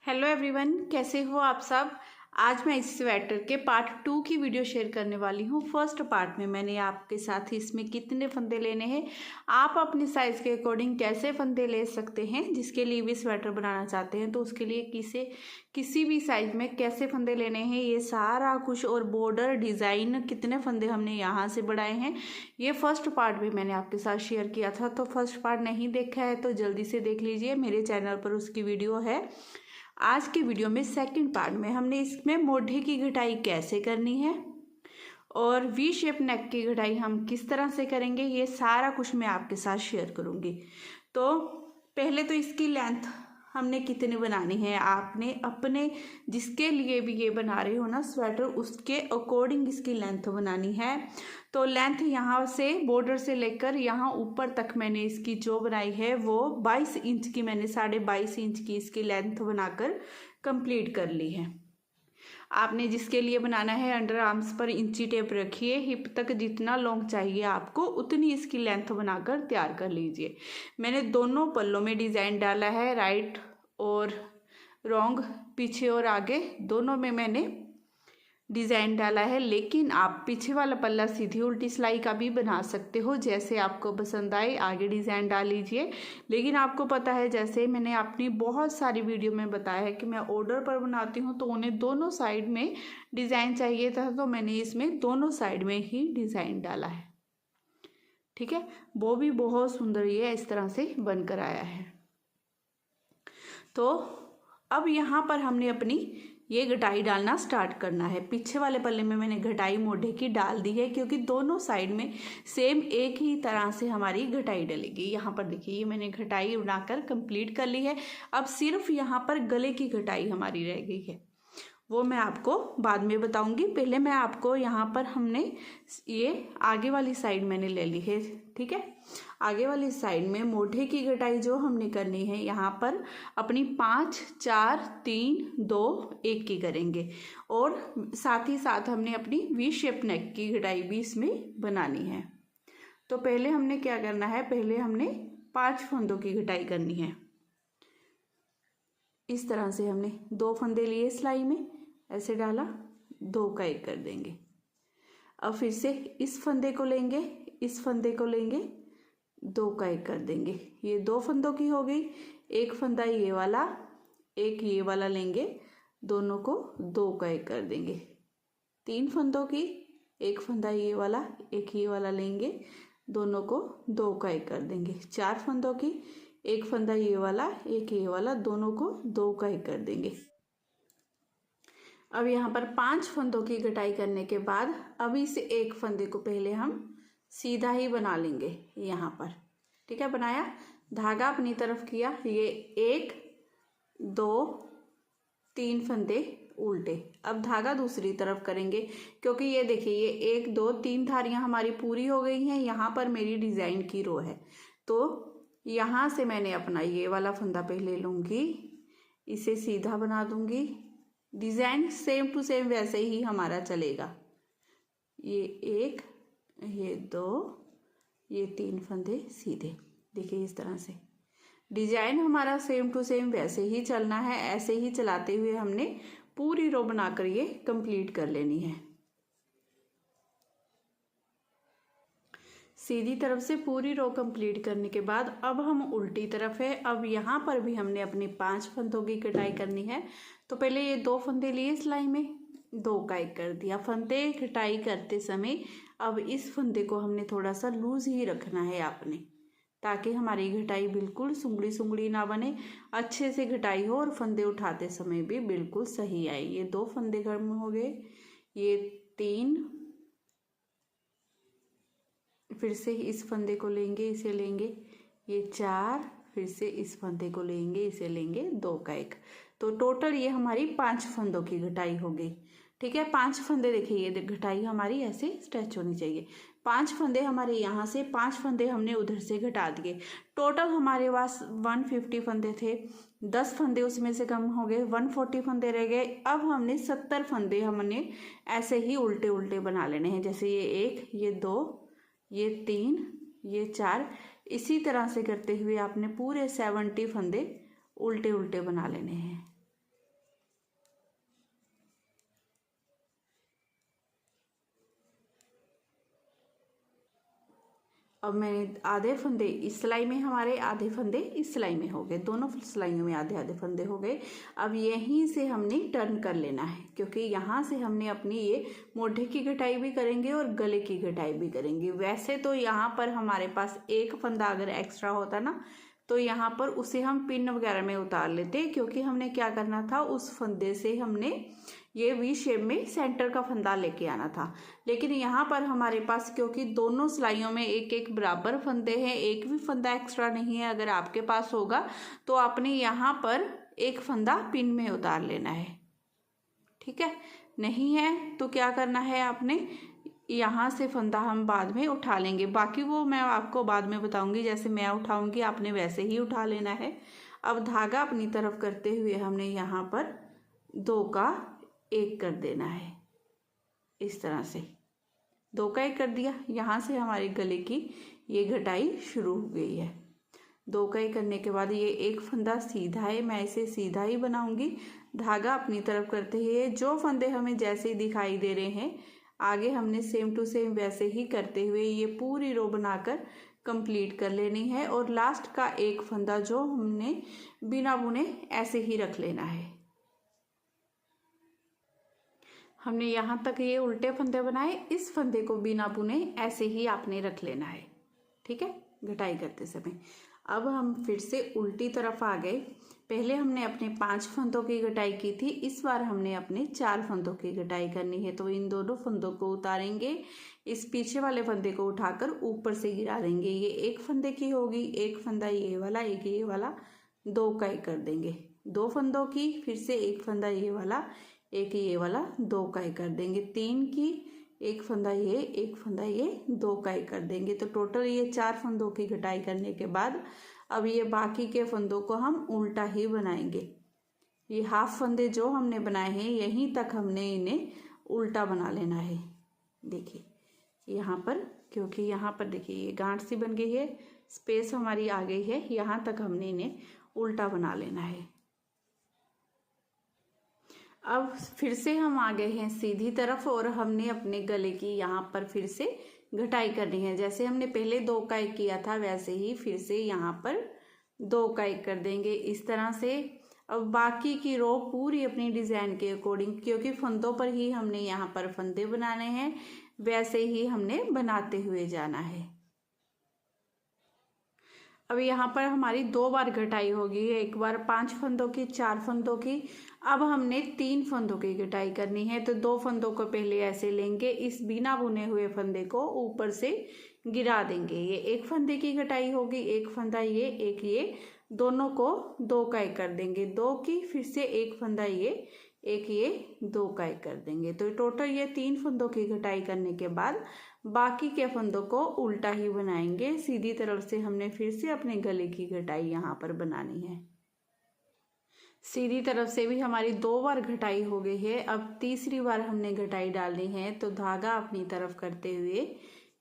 Hello everyone, कैसे हो आप सब। आज मैं इस स्वेटर के पार्ट 2 की वीडियो शेयर करने वाली हूँ। फर्स्ट पार्ट में मैंने आपके साथ इसमें कितने फंदे लेने हैं, आप अपने साइज़ के अकॉर्डिंग कैसे फंदे ले सकते हैं, जिसके लिए भी स्वेटर बनाना चाहते हैं तो उसके लिए किसी भी साइज़ में कैसे फंदे लेने हैं, ये सारा कुछ और बॉर्डर डिज़ाइन कितने फंदे हमने यहाँ से बढ़ाए हैं, ये फर्स्ट पार्ट भी मैंने आपके साथ शेयर किया था। तो फर्स्ट पार्ट नहीं देखा है तो जल्दी से देख लीजिए, मेरे चैनल पर उसकी वीडियो है। आज के वीडियो में सेकंड पार्ट में हमने इसमें मोढे की घटाई कैसे करनी है और वी शेप नेक की घटाई हम किस तरह से करेंगे, ये सारा कुछ मैं आपके साथ शेयर करूंगी। तो पहले तो इसकी लेंथ हमने कितनी बनानी है, आपने अपने जिसके लिए भी ये बना रहे हो ना स्वेटर, उसके अकॉर्डिंग इसकी लेंथ बनानी है। तो लेंथ यहाँ से बॉर्डर से लेकर यहाँ ऊपर तक मैंने इसकी जो बनाई है वो 22 इंच की, मैंने 22.5 इंच की इसकी लेंथ बनाकर कंप्लीट कर ली है। आपने जिसके लिए बनाना है अंडर आर्म्स पर इंची टेप रखिए, हिप तक जितना लॉन्ग चाहिए आपको उतनी इसकी लेंथ बनाकर तैयार कर लीजिए। मैंने दोनों पल्लों में डिज़ाइन डाला है, राइट और रॉन्ग, पीछे और आगे दोनों में मैंने डिज़ाइन डाला है। लेकिन आप पीछे वाला पल्ला सीधी उल्टी सिलाई का भी बना सकते हो, जैसे आपको पसंद आए आगे डिज़ाइन डाल लीजिए। लेकिन आपको पता है, जैसे मैंने अपनी बहुत सारी वीडियो में बताया है कि मैं ऑर्डर पर बनाती हूँ तो उन्हें दोनों साइड में डिज़ाइन चाहिए था, तो मैंने इसमें दोनों साइड में ही डिज़ाइन डाला है। ठीक है, वो भी बहुत सुंदर ये इस तरह से बनकर आया है। तो अब यहाँ पर हमने अपनी ये घटाई डालना स्टार्ट करना है। पीछे वाले पल्ले में मैंने घटाई मोढे की डाल दी है, क्योंकि दोनों साइड में सेम एक ही तरह से हमारी घटाई डलेगी। यहाँ पर देखिए, ये मैंने घटाई बनाकर कंप्लीट कर ली है। अब सिर्फ यहाँ पर गले की घटाई हमारी रह गई है, वो मैं आपको बाद में बताऊंगी। पहले मैं आपको यहाँ पर हमने ये आगे वाली साइड मैंने ले ली है। ठीक है, आगे वाली साइड में मोढे की घटाई जो हमने करनी है, यहाँ पर अपनी 5 4 3 2 1 की करेंगे और साथ ही साथ हमने अपनी वी शेप नेक की घटाई भी इसमें बनानी है। तो पहले हमने क्या करना है, पहले हमने 5 फंदों की घटाई करनी है। इस तरह से हमने 2 फंदे लिए सिलाई में, ऐसे डाला, 2 का 1 कर देंगे। अब फिर से इस फंदे को लेंगे, इस फंदे को लेंगे, 2 का 1 कर देंगे। ये 2 फंदों की हो गई। एक फंदा ये वाला, एक ये वाला लेंगे, दोनों को 2 का 1 कर देंगे। 3 फंदों की, एक फंदा ये वाला, एक ये वाला लेंगे, दोनों को 2 का 1 कर देंगे। 4 फंदों की, एक फंदा ये वाला, एक ये वाला, दोनों को 2 का 1 कर देंगे। अब यहाँ पर 5 फंदों की घटाई करने के बाद अब इस एक फंदे को पहले हम सीधा ही बना लेंगे यहाँ पर। ठीक है, बनाया, धागा अपनी तरफ किया, ये 1 2 3 फंदे उल्टे। अब धागा दूसरी तरफ करेंगे, क्योंकि ये देखिए, ये 1 2 3 धारियाँ हमारी पूरी हो गई हैं। यहाँ पर मेरी डिज़ाइन की रो है, तो यहाँ से मैंने अपना ये वाला फंदा पहले लूँगी, इसे सीधा बना दूँगी। डिज़ाइन सेम टू सेम वैसे ही हमारा चलेगा। ये 1, ये 2, ये 3 फंदे सीधे, देखिए इस तरह से डिजाइन हमारा सेम टू सेम वैसे ही चलना है। ऐसे ही चलाते हुए हमने पूरी रो बनाकर ये कंप्लीट कर लेनी है। सीधी तरफ से पूरी रो कंप्लीट करने के बाद अब हम उल्टी तरफ है। अब यहाँ पर भी हमने अपनी 5 फंदों की कटाई करनी है। तो पहले ये 2 फंदे लिए सिलाई में, 2 का 1 कर दिया। फंदे कटाई करते समय अब इस फंदे को हमने थोड़ा सा लूज ही रखना है आपने, ताकि हमारी घटाई बिल्कुल सुंगड़ी सुंगड़ी ना बने, अच्छे से घटाई हो और फंदे उठाते समय भी बिल्कुल सही आए। ये 2 फंदे गर्म हो गए, ये 3, फिर से इस फंदे को लेंगे, इसे लेंगे, ये 4, फिर से इस फंदे को लेंगे, इसे लेंगे, 2 का 1। तो टोटल ये हमारी 5 फंदों की घटाई हो गई। ठीक है, 5 फंदे देखिए, ये घटाई हमारी ऐसे स्ट्रेच होनी चाहिए। 5 फंदे हमारे यहाँ से, 5 फंदे हमने उधर से घटा दिए। टोटल हमारे पास 150 फंदे थे, 10 फंदे उसमें से कम हो गए, 140 फंदे रह गए। अब हमने 70 फंदे हमने ऐसे ही उल्टे उल्टे बना लेने हैं। जैसे ये 1, ये 2, ये 3, ये 4, इसी तरह से करते हुए आपने पूरे 70 फंदे उल्टे उल्टे बना लेने हैं। अब मैंने आधे फंदे इस सिलाई में, हमारे आधे फंदे इस सिलाई में हो गए, दोनों सिलाइयों में आधे आधे फंदे हो गए। अब यहीं से हमने टर्न कर लेना है, क्योंकि यहाँ से हमने अपनी ये मोढे की कटाई भी करेंगे और गले की कटाई भी करेंगे। वैसे तो यहाँ पर हमारे पास एक फंदा अगर एक्स्ट्रा होता ना, तो यहाँ पर उसे हम पिन वगैरह में उतार लेते, क्योंकि हमने क्या करना था, उस फंदे से हमने ये वी शेप में सेंटर का फंदा लेके आना था। लेकिन यहाँ पर हमारे पास क्योंकि दोनों सिलाइयों में एक एक बराबर फंदे हैं, एक भी फंदा एक्स्ट्रा नहीं है। अगर आपके पास होगा तो आपने यहाँ पर एक फंदा पिन में उतार लेना है, ठीक है। नहीं है तो क्या करना है, आपने यहाँ से फंदा हम बाद में उठा लेंगे, बाकी वो मैं आपको बाद में बताऊंगी। जैसे मैं उठाऊंगी आपने वैसे ही उठा लेना है। अब धागा अपनी तरफ करते हुए हमने यहाँ पर 2 का 1 कर देना है, इस तरह से 2 का 1 कर दिया। यहाँ से हमारे गले की ये घटाई शुरू हो गई है। 2 का 1 करने के बाद ये एक फंदा सीधा है, मैं इसे सीधा ही बनाऊंगी। धागा अपनी तरफ करते हुए जो फंदे हमें जैसे ही दिखाई दे रहे हैं, आगे हमने सेम टू सेम वैसे ही करते हुए ये पूरी रो बनाकर कंप्लीट कर लेनी है। और लास्ट का एक फंदा जो हमने बिना बुने ऐसे ही रख लेना है। हमने यहाँ तक ये उल्टे फंदे बनाए, इस फंदे को बिना बुने ऐसे ही आपने रख लेना है, ठीक है, घटाई करते समय। अब हम फिर से उल्टी तरफ आ गए। पहले हमने अपने 5 फंदों की घटाई की थी, इस बार हमने अपने 4 फंदों की घटाई करनी है। तो इन दोनों फंदों को उतारेंगे, इस पीछे वाले फंदे को उठाकर ऊपर से गिरा देंगे। ये एक फंदे की होगी, एक फंदा ये वाला, एक ये वाला, 2 का 1 कर देंगे। 2 फंदों की, फिर से एक फंदा ये वाला, एक ये वाला, 2 का 1 कर देंगे। 3 की, एक फंदा ये, एक फंदा ये, 2 का 1 कर देंगे। तो टोटल ये 4 फंदों की घटाई करने के बाद अब ये बाकी के फंदों को हम उल्टा ही बनाएंगे। ये हाफ फंदे जो हमने बनाए हैं यहीं तक हमने इन्हें उल्टा बना लेना है। देखिए यहाँ पर, क्योंकि यहाँ पर देखिए ये गांठ सी बन गई है, स्पेस हमारी आ गई है, यहाँ तक हमने इन्हें उल्टा बना लेना है। अब फिर से हम आ गए हैं सीधी तरफ और हमने अपने गले की यहाँ पर फिर से घटाई करनी है। जैसे हमने पहले 2 का 1 किया था वैसे ही फिर से यहाँ पर 2 का 1 कर देंगे, इस तरह से। अब बाकी की रो पूरी अपनी डिज़ाइन के अकॉर्डिंग, क्योंकि फंदों पर ही हमने यहाँ पर फंदे बनाने हैं, वैसे ही हमने बनाते हुए जाना है। अब यहाँ पर हमारी 2 बार घटाई होगी, एक बार 5 फंदों की, 4 फंदों की। अब हमने 3 फंदों की घटाई करनी है। तो 2 फंदों को पहले ऐसे लेंगे, इस बिना बुने हुए फंदे को ऊपर से गिरा देंगे। ये एक फंदे की घटाई होगी, एक फंदा ये, एक ये, दोनों को 2 का 1 कर देंगे। 2 की, फिर से एक फंदा ये, एक ये, 2 का 1 कर देंगे। तो टोटल ये 3 फंदों की घटाई करने के बाद बाकी के फंदों को उल्टा ही बनाएंगे। सीधी तरफ से हमने फिर से अपने गले की घटाई यहाँ पर बनानी है। सीधी तरफ से भी हमारी 2 बार घटाई हो गई है। अब तीसरी बार हमने घटाई डालनी है। तो धागा अपनी तरफ करते हुए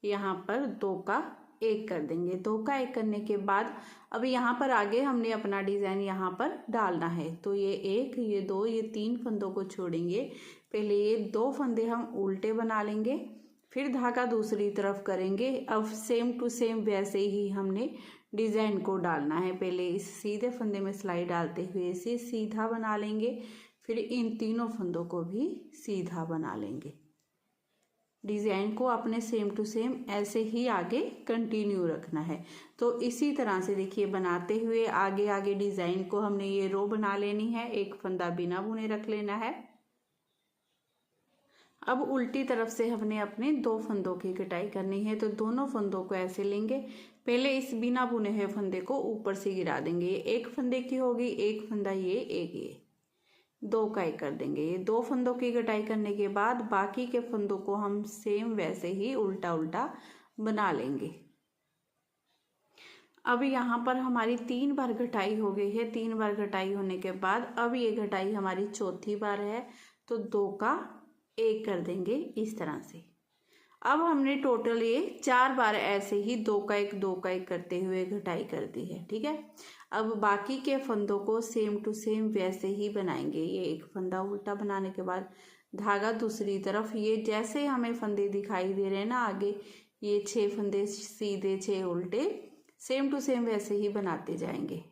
यहाँ पर 2 का 1 कर देंगे। 2 का 1 करने के बाद अब यहाँ पर आगे हमने अपना डिज़ाइन यहाँ पर डालना है। तो ये 1, ये 2, ये 3 फंदों को छोड़ेंगे। पहले ये 2 फंदे हम उल्टे बना लेंगे, फिर धागा दूसरी तरफ करेंगे। अब सेम टू सेम वैसे ही हमने डिज़ाइन को डालना है। पहले इस सीधे फंदे में सिलाई डालते हुए इसे सीधा बना लेंगे, फिर इन तीनों फंदों को भी सीधा बना लेंगे। डिज़ाइन को अपने सेम टू सेम ऐसे ही आगे कंटिन्यू रखना है। तो इसी तरह से देखिए बनाते हुए आगे आगे डिज़ाइन को हमने ये रो बना लेनी है, एक फंदा बिना बुने रख लेना है। अब उल्टी तरफ से हमने अपने 2 फंदों की कटाई करनी है। तो दोनों फंदों को ऐसे लेंगे, पहले इस बिना बुने हुए फंदे को ऊपर से गिरा देंगे। ये एक फंदे की होगी, एक फंदा ये, एक ये, 2 का 1 कर देंगे। ये 2 फंदों की कटाई करने के बाद बाकी के फंदों को हम सेम वैसे ही उल्टा उल्टा बना लेंगे। अब यहाँ पर हमारी 3 बार घटाई हो गई है। 3 बार घटाई होने के बाद अब ये घटाई हमारी चौथी बार है। तो 2 का 1 कर देंगे इस तरह से। अब हमने टोटल ये 4 बार ऐसे ही 2 का 1, 2 का 1 करते हुए घटाई कर दी है, ठीक है। अब बाकी के फंदों को सेम टू सेम वैसे ही बनाएंगे। ये एक फंदा उल्टा बनाने के बाद धागा दूसरी तरफ, ये जैसे हमें फंदे दिखाई दे रहे हैं ना आगे, ये 6 फंदे सीधे 6 उल्टे सेम टू सेम वैसे ही बनाते जाएंगे।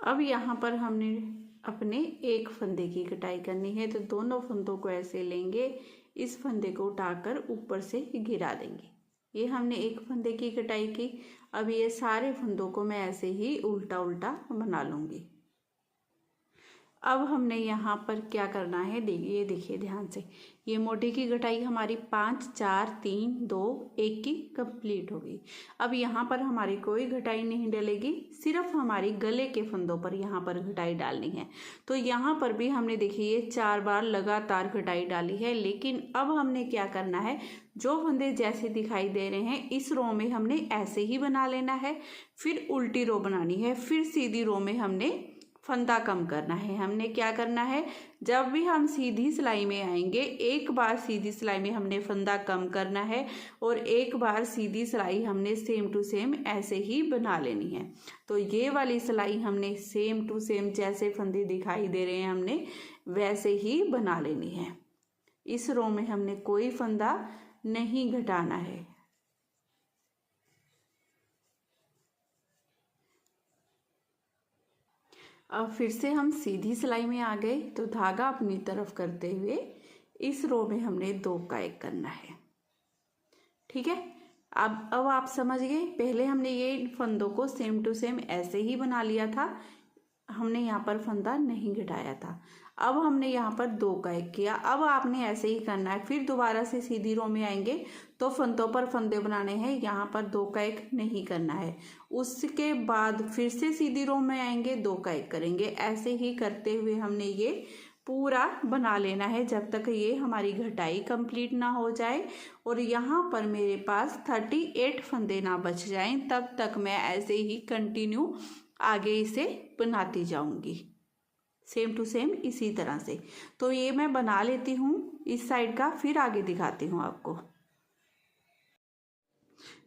अब यहाँ पर हमने अपने एक फंदे की कटाई करनी है, तो दोनों फंदों को ऐसे लेंगे, इस फंदे को उठाकर ऊपर से गिरा देंगे। ये हमने एक फंदे की कटाई की। अब ये सारे फंदों को मैं ऐसे ही उल्टा उल्टा बना लूँगी। अब हमने यहाँ पर क्या करना है, ये देखिए ध्यान से, ये मोटे की कटाई हमारी 5 4 3 2 1 की कंप्लीट होगी। अब यहाँ पर हमारी कोई घटाई नहीं डलेगी, सिर्फ हमारी गले के फंदों पर यहाँ पर घटाई डालनी है। तो यहाँ पर भी हमने देखिए 4 बार लगातार घटाई डाली है। लेकिन अब हमने क्या करना है, जो फंदे जैसे दिखाई दे रहे हैं इस रो में हमने ऐसे ही बना लेना है, फिर उल्टी रो बनानी है, फिर सीधी रो में हमने फंदा कम करना है। हमने क्या करना है, जब भी हम सीधी सिलाई में आएंगे, एक बार सीधी सिलाई में हमने फंदा कम करना है और एक बार सीधी सिलाई हमने सेम टू सेम ऐसे ही बना लेनी है। तो ये वाली सिलाई हमने सेम टू सेम जैसे फंदे दिखाई दे रहे हैं हमने वैसे ही बना लेनी है। इस रो में हमने कोई फंदा नहीं घटाना है। अब फिर से हम सीधी सिलाई में आ गए, तो धागा अपनी तरफ करते हुए इस रो में हमने 2 का 1 करना है। ठीक है, अब आप समझ गए। पहले हमने ये फंदों को सेम टू सेम ऐसे ही बना लिया था, हमने यहाँ पर फंदा नहीं घटाया था। अब हमने यहाँ पर 2 का 1 किया। अब आपने ऐसे ही करना है, फिर दोबारा से सीधी रो में आएंगे तो फंदों पर फंदे बनाने हैं, यहाँ पर 2 का 1 नहीं करना है। उसके बाद फिर से सीधी रो में आएंगे, 2 का 1 करेंगे। ऐसे ही करते हुए हमने ये पूरा बना लेना है जब तक ये हमारी घटाई कंप्लीट ना हो जाए और यहाँ पर मेरे पास 38 फंदे ना बच जाएं, तब तक मैं ऐसे ही कंटिन्यू आगे इसे बनाती जाऊंगी सेम टू सेम इसी तरह से। तो ये मैं बना लेती हूँ इस साइड का, फिर आगे दिखाती हूँ आपको।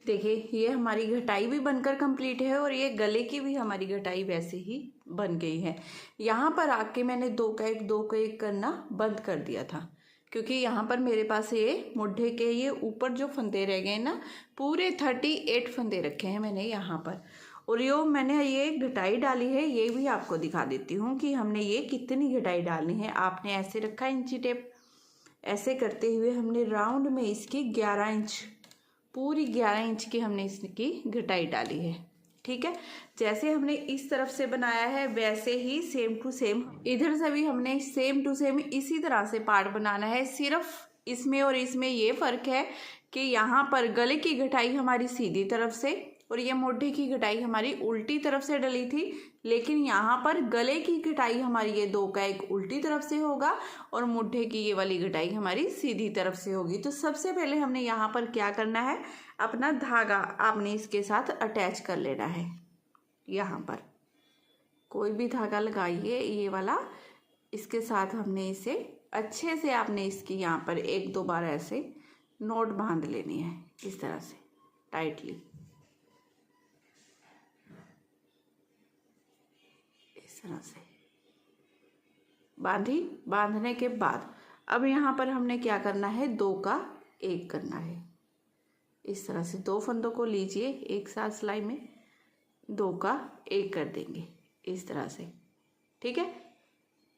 देखिए ये हमारी घटाई भी बनकर कंप्लीट है और ये गले की भी हमारी घटाई वैसे ही बन गई है। यहाँ पर आके मैंने 2 का 1 करना बंद कर दिया था, क्योंकि यहाँ पर मेरे पास ये मुड्ढे के ये ऊपर जो फंदे रह गए ना, पूरे 38 फंदे रखे हैं मैंने यहाँ पर। और मैंने ये घटाई डाली है, ये भी आपको दिखा देती हूँ कि हमने ये कितनी घटाई डालनी है। आपने ऐसे रखा इंची टेप, ऐसे करते हुए हमने राउंड में इसकी 11 इंच, पूरी 11 इंच की हमने इसकी घटाई डाली है। ठीक है, जैसे हमने इस तरफ से बनाया है वैसे ही सेम टू सेम इधर से भी हमने सेम टू सेम इसी तरह से पार्ट बनाना है। सिर्फ इसमें और इसमें ये फ़र्क है कि यहाँ पर गले की घटाई हमारी सीधी तरफ से और ये मोढे की घटाई हमारी उल्टी तरफ से डली थी, लेकिन यहाँ पर गले की घटाई हमारी ये 2 का 1 उल्टी तरफ से होगा और मुड्ढे की ये वाली घटाई हमारी सीधी तरफ से होगी। तो सबसे पहले हमने यहाँ पर क्या करना है, अपना धागा आपने इसके साथ अटैच कर लेना है। यहाँ पर कोई भी धागा लगाइए ये वाला, इसके साथ हमने इसे अच्छे से आपने इसकी यहाँ पर 1-2 बार ऐसे नोट बांध लेनी है, इस तरह से टाइटली, इस तरह से बांधने के बाद अब यहाँ पर हमने क्या करना है, 2 का 1 करना है। इस तरह से 2 फंदों को लीजिए एक साथ सिलाई में, 2 का 1 कर देंगे इस तरह से। ठीक है,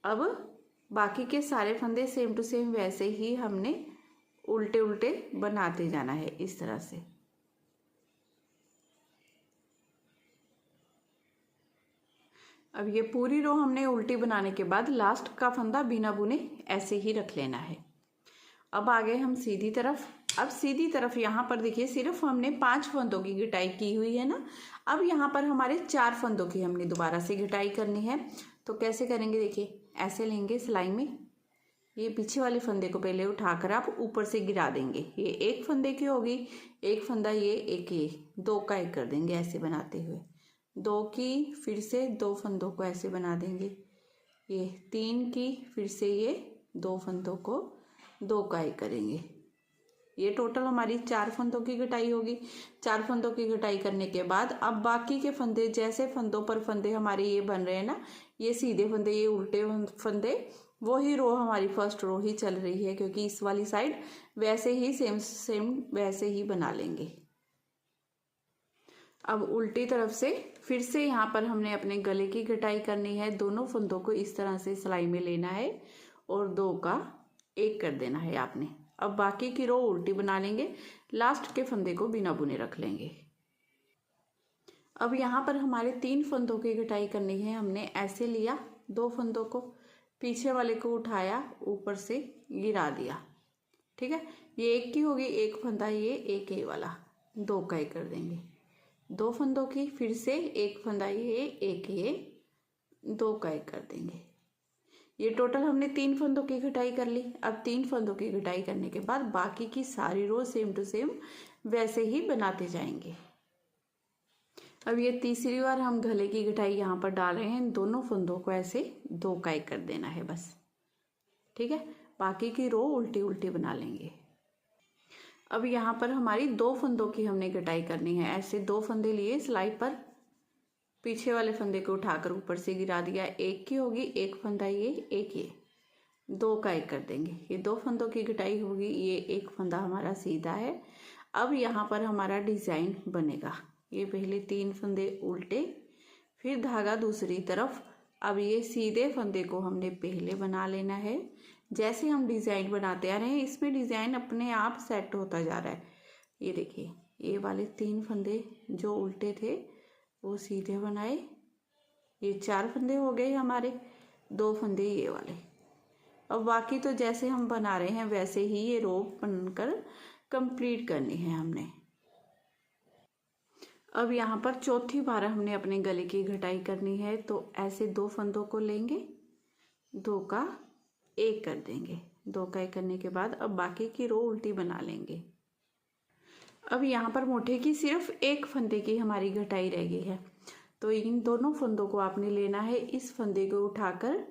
अब बाकी के सारे फंदे सेम टू सेम वैसे ही हमने उल्टे उल्टे बनाते जाना है इस तरह से। अब ये पूरी रो हमने उल्टी बनाने के बाद लास्ट का फंदा बिना बुने ऐसे ही रख लेना है। अब आ गए हम सीधी तरफ। अब सीधी तरफ यहाँ पर देखिए सिर्फ हमने 5 फंदों की घटाई की हुई है ना। अब यहाँ पर हमारे 4 फंदों की हमने दोबारा से घटाई करनी है। तो कैसे करेंगे, देखिए ऐसे लेंगे सिलाई में, ये पीछे वाले फंदे को पहले उठाकर आप ऊपर से गिरा देंगे। ये 1 फंदे की होगी, 1 फंदा ये, 1 ये, 2 का 1 कर देंगे ऐसे बनाते हुए, 2 की, फिर से 2 फंदों को ऐसे बना देंगे, ये 3 की, फिर से ये 2 फंदों को 2 का 1 करेंगे। ये टोटल हमारी 4 फंदों की घटाई होगी। 4 फंदों की घटाई करने के बाद अब बाकी के फंदे, जैसे फंदों पर फंदे हमारे ये बन रहे हैं ना, ये सीधे फंदे, ये उल्टे फंदे, वही रो हमारी फर्स्ट रो ही चल रही है, क्योंकि इस वाली साइड वैसे ही सेम वैसे ही बना लेंगे। अब उल्टी तरफ से फिर से यहाँ पर हमने अपने गले की कटाई करनी है। दोनों फंदों को इस तरह से सिलाई में लेना है और 2 का 1 कर देना है आपने। अब बाकी की रो उल्टी बना लेंगे, लास्ट के फंदे को बिना बुने रख लेंगे। अब यहाँ पर हमारे 3 फंदों की कटाई करनी है। हमने ऐसे लिया 2 फंदों को, पीछे वाले को उठाया, ऊपर से गिरा दिया, ठीक है। ये एक की होगी, एक फंदा ये, एक ये वाला, 2 का 1 कर देंगे। 2 फंदों की फिर से एक फंदा ये, एक ये, 2 का 1 कर देंगे। ये टोटल हमने 3 फंदों की कटाई कर ली। अब 3 फंदों की कटाई करने के बाद बाकी की सारी रो सेम टू सेम वैसे ही बनाते जाएंगे। अब ये तीसरी बार हम गले की कटाई यहाँ पर डाल रहे हैं। दोनों फंदों को ऐसे 2 का 1 कर देना है बस, ठीक है। बाकी की रो उल्टी उल्टी बना लेंगे। अब यहाँ पर हमारी 2 फंदों की हमने कटाई करनी है। ऐसे 2 फंदे लिए सिलाई पर, पीछे वाले फंदे को उठाकर ऊपर से गिरा दिया। एक की होगी, एक फंदा ये, एक ये, 2 का 1 कर देंगे। ये 2 फंदों की कटाई होगी। ये एक फंदा हमारा सीधा है। अब यहाँ पर हमारा डिजाइन बनेगा। ये पहले 3 फंदे उल्टे, फिर धागा दूसरी तरफ। अब ये सीधे फंदे को हमने पहले बना लेना है। जैसे हम डिजाइन बनाते आ रहे हैं, इसमें डिजाइन अपने आप सेट होता जा रहा है। ये देखिए, ये वाले 3 फंदे जो उल्टे थे वो सीधे बनाए। ये 4 फंदे हो गए हमारे, 2 फंदे ये वाले। अब बाकी तो जैसे हम बना रहे हैं वैसे ही ये रो बनकर कंप्लीट करनी है हमने। अब यहाँ पर चौथी बार हमने अपने गले की कटाई करनी है। तो ऐसे 2 फंदों को लेंगे, 2 का 1 कर देंगे। 2 का 1 करने के बाद अब बाकी की रो उल्टी बना लेंगे। अब यहाँ पर मोटे की सिर्फ 1 फंदे की हमारी कटाई रह गई है। तो इन दोनों फंदों को आपने लेना है, इस फंदे को उठाकर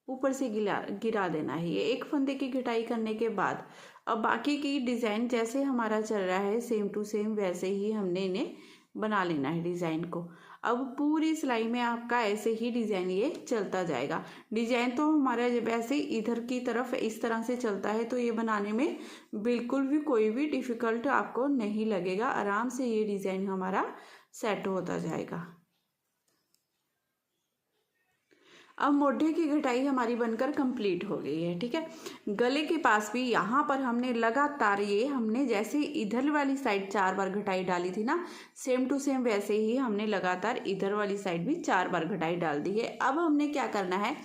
ऊपर से गिरा देना है। ये 1 फंदे की कटाई करने के बाद अब बाकी की डिजाइन जैसे हमारा चल रहा है सेम टू सेम वैसे ही हमने इन्हें बना लेना है डिजाइन को। अब पूरी सिलाई में आपका ऐसे ही डिजाइन ये चलता जाएगा। डिजाइन तो हमारा जब ऐसे इधर की तरफ इस तरह से चलता है तो ये बनाने में बिल्कुल भी कोई भी डिफिकल्ट आपको नहीं लगेगा। आराम से ये डिजाइन हमारा सेट होता जाएगा। अब मोढे की कटाई हमारी बनकर कंप्लीट हो गई है, ठीक है। गले के पास भी यहाँ पर हमने लगातार ये हमने जैसे इधर वाली साइड 4 बार कटाई डाली थी ना, सेम टू सेम वैसे ही हमने लगातार इधर वाली साइड भी 4 बार कटाई डाल दी है। अब हमने क्या करना है,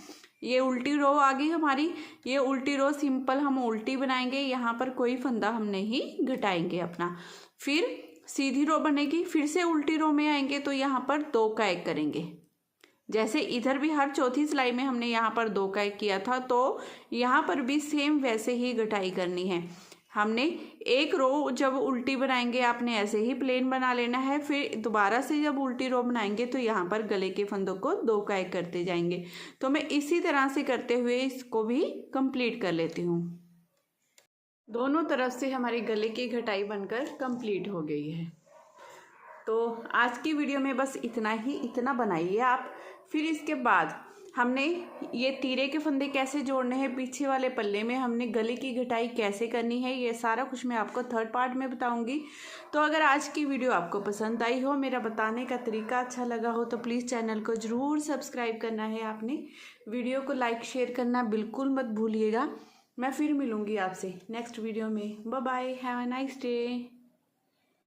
ये उल्टी रो आ गई हमारी। ये उल्टी रो सिंपल हम उल्टी बनाएंगे, यहाँ पर कोई फंदा हम नहीं घटाएंगे अपना। फिर सीधी रो बनेगी, फिर से उल्टी रो में आएंगे तो यहाँ पर 2 का 1 करेंगे। जैसे इधर भी हर चौथी सिलाई में हमने यहाँ पर 2 का 1 किया था, तो यहाँ पर भी सेम वैसे ही कटाई करनी है। हमने एक रो जब उल्टी बनाएंगे आपने ऐसे ही प्लेन बना लेना है। फिर दोबारा से जब उल्टी रो बनाएंगे तो यहाँ पर गले के फंदों को 2 का 1 करते जाएंगे। तो मैं इसी तरह से करते हुए इसको भी कंप्लीट कर लेती हूँ। दोनों तरफ से हमारी गले की कटाई बनकर कंप्लीट हो गई है। तो आज की वीडियो में बस इतना बनाइए आप। फिर इसके बाद हमने ये तीरे के फंदे कैसे जोड़ने हैं, पीछे वाले पल्ले में हमने गले की कटाई कैसे करनी है, ये सारा कुछ मैं आपको 3rd पार्ट में बताऊंगी। तो अगर आज की वीडियो आपको पसंद आई हो, मेरा बताने का तरीका अच्छा लगा हो, तो प्लीज़ चैनल को ज़रूर सब्सक्राइब करना है आपने। वीडियो को लाइक शेयर करना बिल्कुल मत भूलिएगा। मैं फिर मिलूँगी आपसे नेक्स्ट वीडियो में। Bye bye, have a nice day.